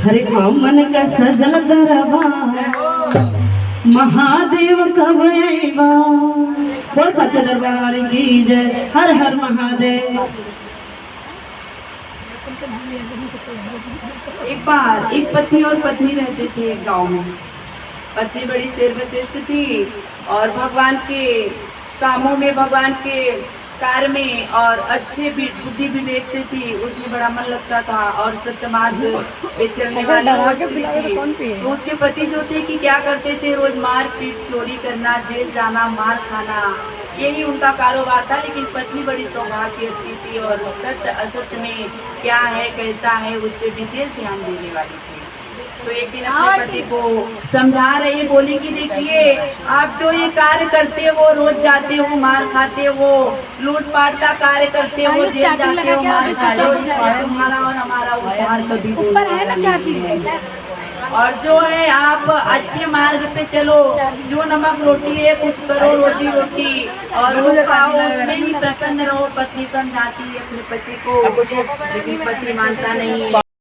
हरे मन का सजल दरबार महादेव कब आएगा। बोल सच्चे दरबार की जय। हर हर महादेव। एक बार एक पति और पत्नी रहते थे एक गांव में। पत्नी बड़ी सर्वश्रेष्ठ थी और भगवान के कामों में, भगवान के कार्य में और अच्छे बुद्धि विवेक से थी। उसमें बड़ा मन लगता था और सत्य मार्ग पे चलने वाली थी। तो उसके पति जो थे कि क्या करते थे, रोज मार पीट, चोरी करना, जेल जाना, मार खाना, यही उनका कारोबार था। लेकिन पत्नी बड़ी सौभाग्य अच्छी थी और सत्य असत्य में क्या है कैसा है उस पर विशेष ध्यान देने वाली थी। तो एक दिन अपने पति को समझा रही, बोली कि देखिए आप जो ये कार्य करते हो, रोज जाते हो, मार खाते हो, लूटपाट का कार्य करते हो, जेल जाते हो, मार खाते हो, तुम्हारा और हमारा उपहार कभी ऊपर है ना चाची। और जो है आप अच्छे मार्ग पे चलो, जो नमक रोटी है कुछ करो, रोजी रोटी और वो खाओ, उसमें ही प्रसन्न रहो। पत्नी समझाती है अपने पति को, लेकिन पति मानता नहीं है।